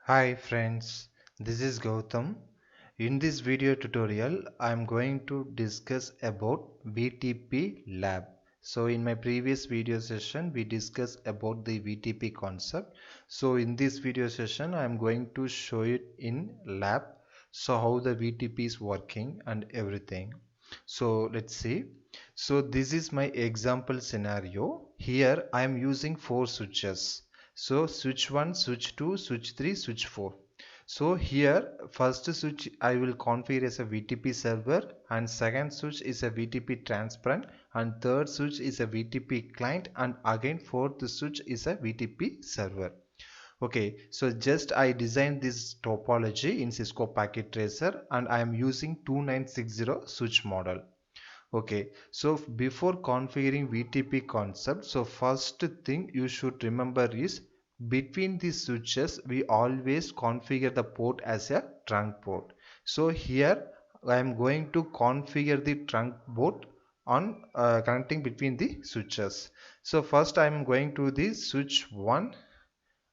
Hi friends, this is Gautam. In this video tutorial, I am going to discuss about VTP lab. So in my previous video session, we discussed about the VTP concept. So in this video session, I am going to show it in lab. So how the VTP is working and everything. So let's see. So this is my example scenario. Here I am using 4 switches. So switch 1, switch 2, switch 3, switch 4. So here first switch I will configure as a VTP server, and second switch is a VTP transparent, and third switch is a VTP client, and again fourth switch is a VTP server. Okay, so just I designed this topology in Cisco Packet Tracer, and I am using 2960 switch model. Okay, so before configuring VTP concept, so first thing you should remember is between the switches we always configure the port as a trunk port. So here I am going to configure the trunk port on connecting between the switches. So first I am going to the switch 1.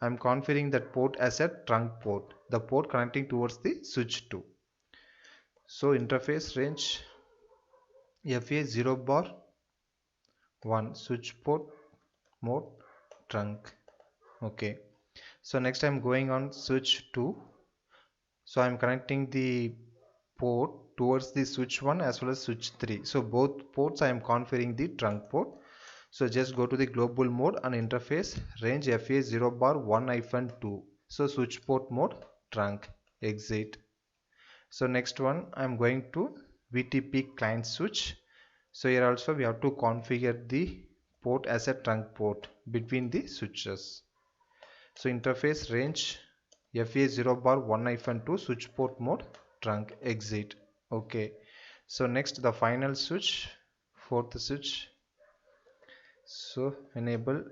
I am configuring that port as a trunk port, the port connecting towards the switch 2. So interface range FA0 bar 1 switch port mode trunk. Okay, so next I'm going on switch 2. So I'm connecting the port towards the switch 1 as well as switch 3. So both ports I am configuring the trunk port. So just go to the global mode and interface range FA0 bar 1-2. So switch port mode trunk exit. So next one I'm going to VTP client switch. So here also we have to configure the port as a trunk port between the switches. So interface range FA0 bar 1-2 switch port mode trunk exit. Okay, so next the final switch, fourth switch. So enable,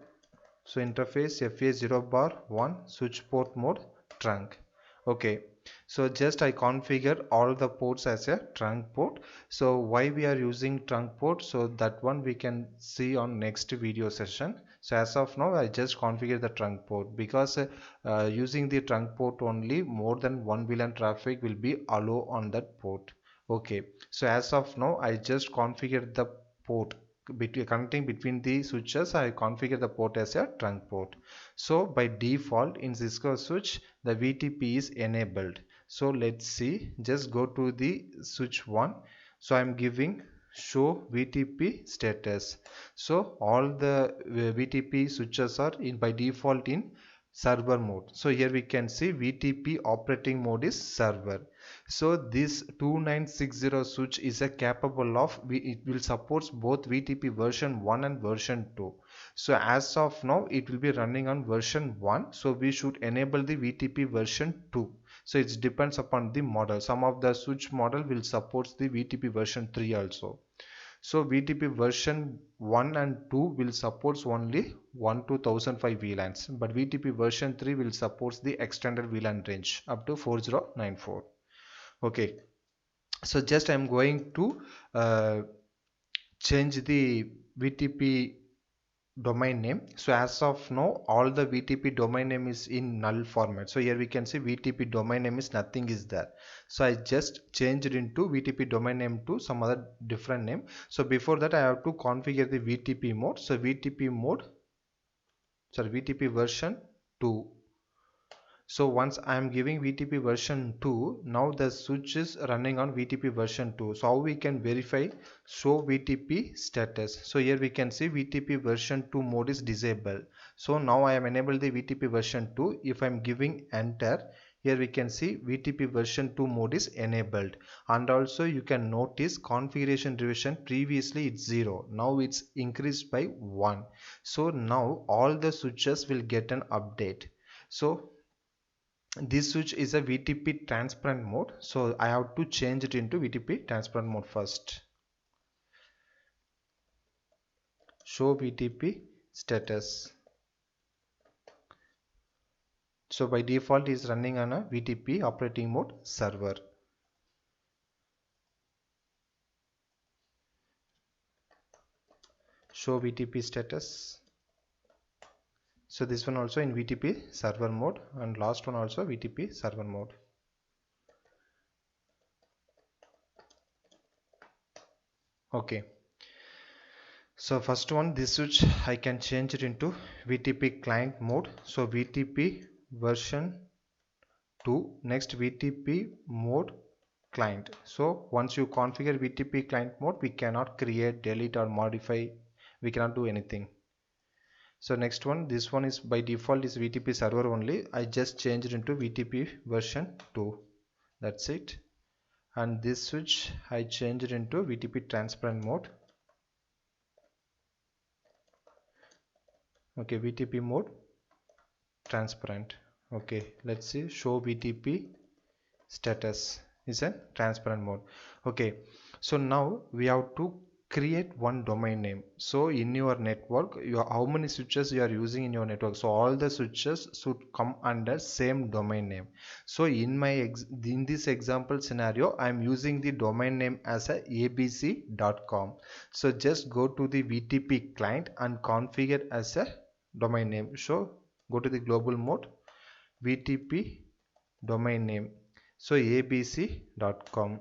so interface FA0 bar 1 switch port mode trunk. Okay, so just I configure all the ports as a trunk port. So why we are using trunk port, so that one we can see on next video session. So as of now I just configure the trunk port because using the trunk port only more than one VLAN traffic will be allowed on that port. Okay, so as of now I just configure the port connecting between the switches. I configure the port as a trunk port. So by default in Cisco switch the VTP is enabled. So let's see, just go to the switch 1. So I'm giving show VTP status. So all the VTP switches are in by default in server mode. So here we can see VTP operating mode is server. So this 2960 switch is a capable of, it will supports both VTP version 1 and version 2. So as of now it will be running on version 1, so we should enable the VTP version 2. So it depends upon the model. Some of the switch model will support the VTP version 3 also. So VTP version 1 and 2 will support only 1 to 1005 VLANs, but VTP version 3 will support the extended VLAN range up to 4094. Okay, so just I'm going to change the VTP domain name. So as of now all the VTP domain name is in null format. So here we can see VTP domain name is nothing is there. So I just changed it into VTP domain name to some other different name. So before that I have to configure the VTP mode. So VTP mode, sorry, VTP version 2. So once I am giving VTP version 2, now the switch is running on VTP version 2. So how we can verify? Show VTP status. So here we can see VTP version 2 mode is disabled. So now I am enabled the VTP version 2. If I am giving enter, here we can see VTP version 2 mode is enabled. And also you can notice configuration revision, previously it's 0. Now it's increased by 1. So now all the switches will get an update. So this switch is a VTP transparent mode, so I have to change it into VTP transparent mode first. Show VTP status. So by default is running on a VTP operating mode server. Show VTP status. So this one also in VTP server mode, and last one also VTP server mode. Okay, so first one, this switch I can change it into VTP client mode. So VTP version 2, next VTP mode client. So once you configure VTP client mode, we cannot create, delete or modify, we cannot do anything. So next one, this one is by default is VTP server only. I just changed it into VTP version 2. That's it. And this switch I changed it into VTP transparent mode. Okay, VTP mode transparent. Okay, let's see, show VTP status is a transparent mode. Okay, so now we have to create one domain name. So in your network, how many switches you are using in your network, so all the switches should come under same domain name. So in this example scenario, I am using the domain name as a abc.com. so just go to the VTP client and configure as a domain name. So go to the global mode, VTP domain name, so abc.com.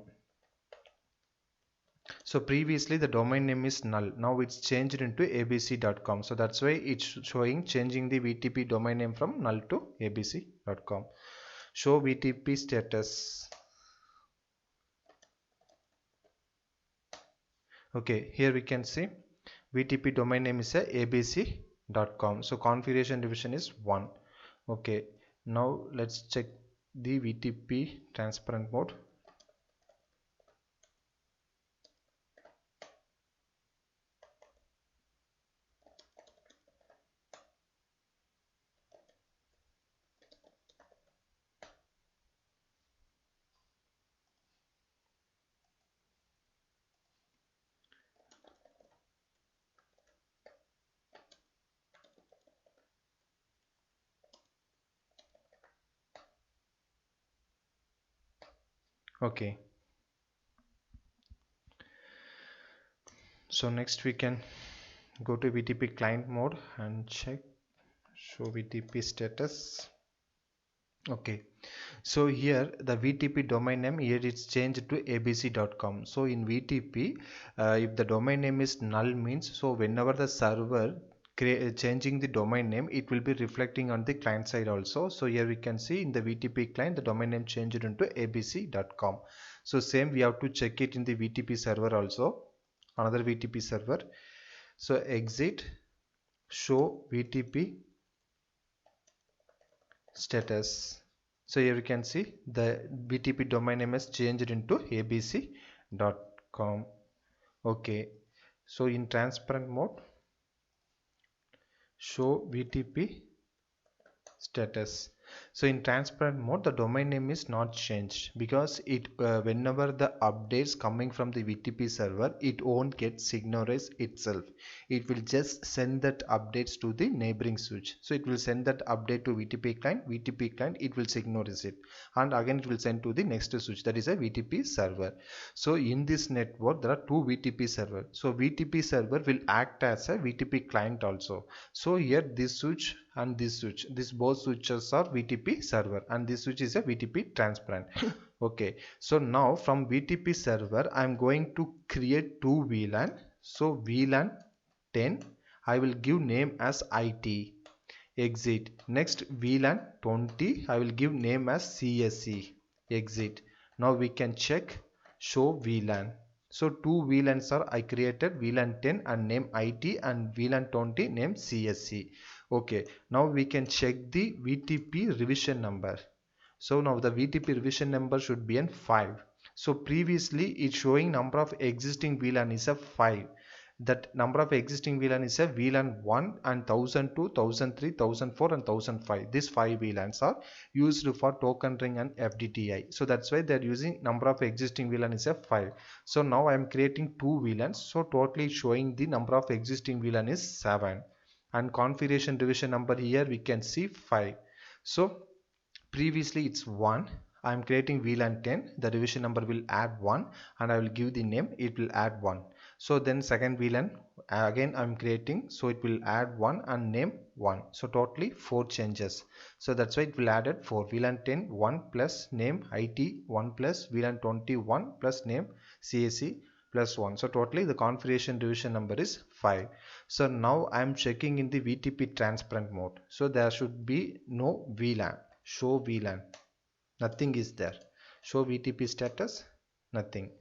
so previously the domain name is null, now it's changed into abc.com, so that's why it's showing changing the VTP domain name from null to abc.com. show VTP status. Okay, here we can see VTP domain name is a abc.com, so configuration division is 1. Okay, now let's check the VTP transparent mode. Okay, so next we can go to VTP client mode and check show VTP status. Okay, so here the VTP domain name, here it's changed to abc.com. so in VTP, if the domain name is null means, so whenever the server changing the domain name, it will be reflecting on the client side also. So here we can see in the VTP client the domain name changed into abc.com. so same we have to check it in the VTP server also, another VTP server. So exit, show VTP status. So here you can see the VTP domain name has changed into abc.com. Okay, so in transparent mode, show VTP status. So in transparent mode, the domain name is not changed because it whenever the updates coming from the VTP server, it won't get synchronize itself. It will just send that updates to the neighboring switch. So it will send that update to VTP client, it will synchronize it, and again it will send to the next switch, that is a VTP server. So in this network there are two VTP server. So VTP server will act as a VTP client also. So here this switch and this switch, these both switches are VTP server, and this switch is a VTP transparent. Okay, so now from VTP server I am going to create two VLAN. So VLAN 10, I will give name as IT. Exit. Next VLAN 20, I will give name as CSE. Exit. Now we can check show VLAN. So two VLANs are I created, VLAN 10 and name IT, and VLAN 20 name CSE. Okay, now we can check the VTP revision number. So now the VTP revision number should be an 5. So previously it's showing number of existing VLAN is a 5. That number of existing VLAN is a VLAN 1 and 1002, 1003, 1004 and 1005. These 5 VLANs are used for token ring and FDTI. So that's why they're using number of existing VLAN is a 5. So now I am creating two VLANs. So totally showing the number of existing VLAN is 7. And configuration division number here we can see 5. So previously it's 1. I am creating VLAN 10. The division number will add 1 and I will give the name, it will add 1. So then second VLAN again I'm creating, so it will add 1 and name 1. So totally 4 changes. So that's why it will add it 4. VLAN 10 1 plus name IT 1 plus VLAN 21 plus name CAC plus 1. So totally the configuration division number is 5. So now I am checking in the VTP transparent mode. So there should be no VLAN. Show VLAN. Nothing is there. Show VTP status. Nothing.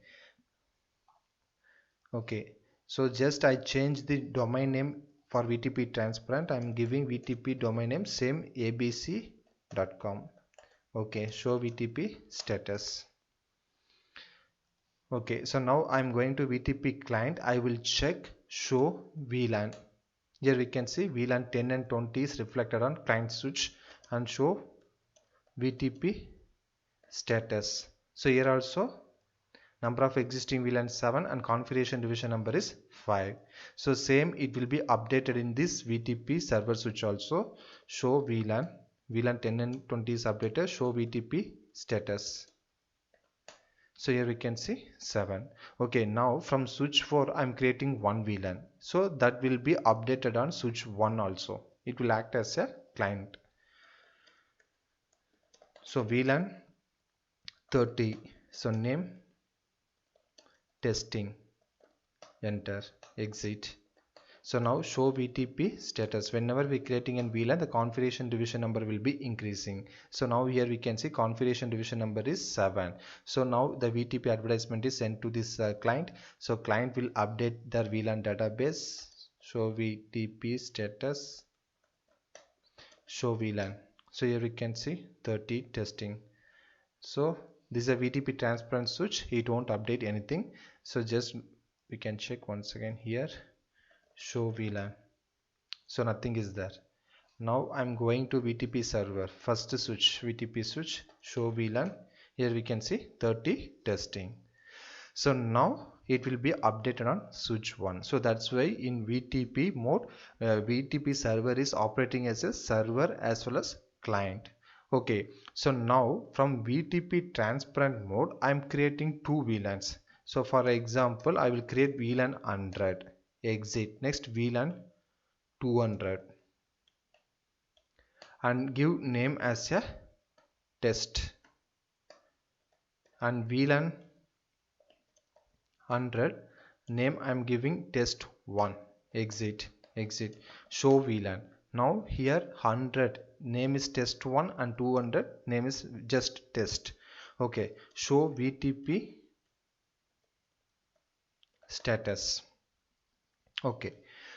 Okay. So just I change the domain name for VTP transparent. I am giving VTP domain name same abc.com. Okay. Show VTP status. Okay, so now I'm going to VTP client. I will check show VLAN. Here we can see VLAN 10 and 20 is reflected on client switch and show VTP status. So here also number of existing VLAN 7 and configuration division number is 5. So same it will be updated in this VTP server switch also. Show VLAN 10 and 20 is updated. Show VTP status. So here we can see 7. Okay, now from switch 4 I'm creating one VLAN. So that will be updated on switch 1 also. It will act as a client. So VLAN 30. So name testing. Enter. Exit. So now show VTP status. Whenever we creating an VLAN, the configuration division number will be increasing. So now here we can see configuration division number is 7. So now the VTP advertisement is sent to this client. So client will update their VLAN database. Show VTP status. Show VLAN. So here we can see 30 testing. So this is a VTP transparent switch. It won't update anything. So just we can check once again here. Show VLAN. So nothing is there. Now I'm going to VTP server. First switch, VTP switch, show VLAN. Here we can see 30 testing. So now it will be updated on switch 1. So that's why in VTP mode, VTP server is operating as a server as well as client. Okay, so now from VTP transparent mode, I'm creating two VLANs. So for example, I will create VLAN 100. Exit. Next VLAN 200 and give name as a test, and VLAN 100 name I am giving test 1. Exit. Show VLAN. Now here 100 name is test 1 and 200 name is just test. Okay, show VTP status. Okay,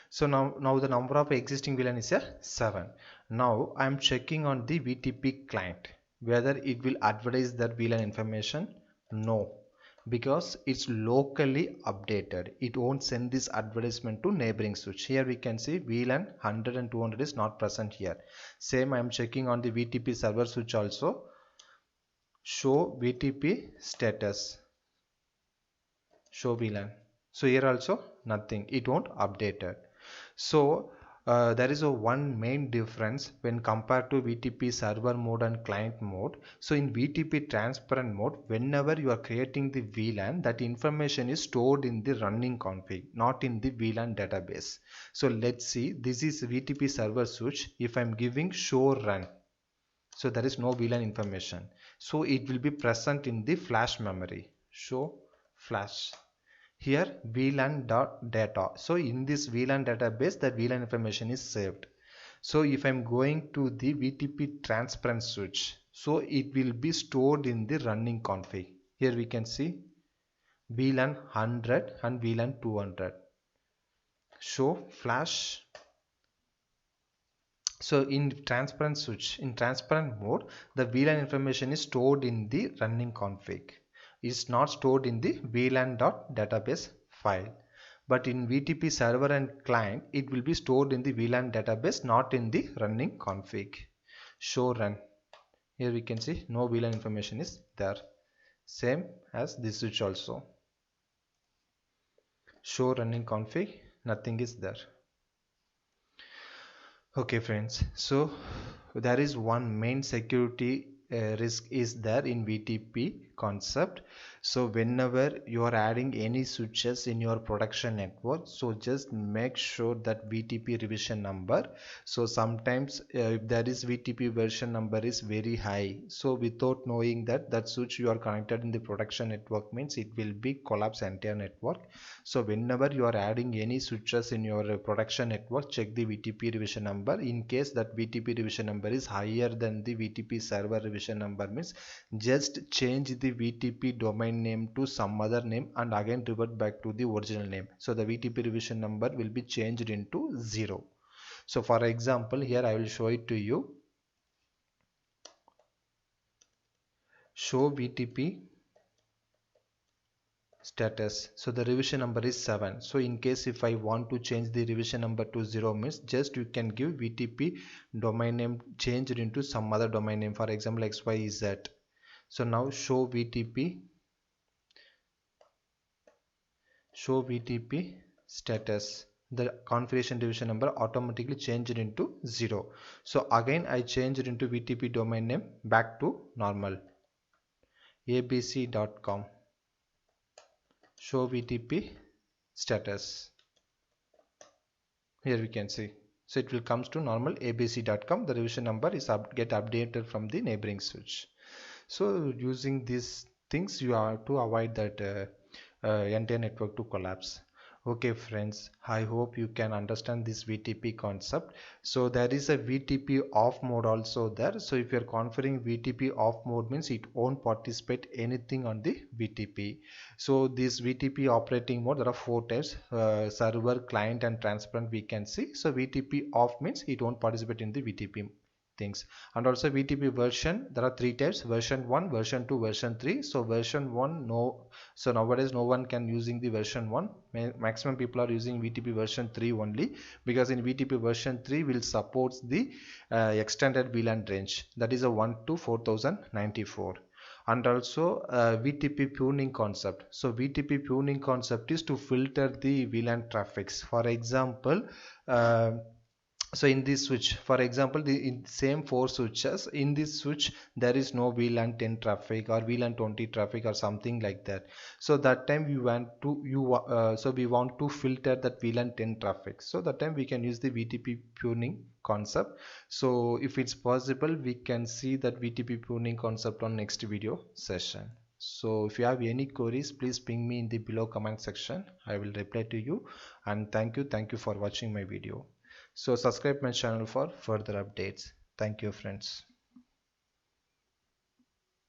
so now the number of existing VLAN is 7. Now I am checking on the VTP client whether it will advertise that VLAN information. No, because it's locally updated. It won't send this advertisement to neighboring switch. Here we can see VLAN 100 and 200 is not present here. Same I am checking on the VTP server switch also. Show VTP status. Show VLAN. So here also nothing. It won't update it. So there is a one main difference when compared to VTP server mode and client mode. So in VTP transparent mode, whenever you are creating the VLAN, that information is stored in the running config, not in the VLAN database. So let's see, this is VTP server switch. If I'm giving show run, so there is no VLAN information. So it will be present in the flash memory. Show flash. Here VLAN.data. So in this VLAN database, the VLAN information is saved. So if I'm going to the VTP transparent switch, so it will be stored in the running config. Here we can see VLAN 100 and VLAN 200. Show flash. So in transparent switch, in transparent mode, the VLAN information is stored in the running config. Is not stored in the VLAN.database file, but in VTP server and client it will be stored in the VLAN database, not in the running config. Show run. Here we can see no VLAN information is there. Same as this switch also. Show running config, nothing is there. Okay friends, so there is one main security risk is there in VTP concept. So whenever you are adding any switches in your production network, so just make sure that Vtp revision number, so sometimes if there is Vtp version number is very high, so without knowing that switch you are connected in the production network means it will be collapse entire network. So whenever you are adding any switches in your production network, check the Vtp revision number. In case that Vtp revision number is higher than the Vtp server revision number means just change the Vtp domain name to some other name and again revert back to the original name. So the Vtp revision number will be changed into 0. So for example, here I will show it to you. Show Vtp status. So the revision number is 7. So in case if I want to change the revision number to 0 means just you can give Vtp domain name changed into some other domain name, for example XYZ. So now show Vtp status. The configuration revision number automatically changed into 0. So again I changed into Vtp domain name back to normal abc.com. Show Vtp status. Here we can see, so it will comes to normal abc.com. The revision number is get updated from the neighboring switch. So using these things you have to avoid that entire network to collapse. Okay friends, I hope you can understand this Vtp concept. So there is a Vtp off mode also there. So if you are configuring Vtp off mode means it won't participate anything on the Vtp. So this Vtp operating mode, there are 4 types, server, client and transparent we can see. So Vtp off means it won't participate in the Vtp things. And also Vtp version, there are 3 types: version 1, version 2, version 3. So version 1 no, so nowadays no one can using the version 1. Maximum people are using Vtp version 3 only, because in Vtp version 3 will supports the extended VLAN range, that is a 1 to 4094. And also Vtp pruning concept. So Vtp pruning concept is to filter the VLAN traffics. For example, so in this switch, for example, in same 4 switches, in this switch there is no VLAN 10 traffic or VLAN 20 traffic or something like that. So that time we want to so we want to filter that VLAN 10 traffic. So that time we can use the Vtp pruning concept. So if it's possible, we can see that Vtp pruning concept on next video session. So if you have any queries, please ping me in the below comment section. I will reply to you. And thank you for watching my video. So subscribe my channel for further updates. Thank you friends.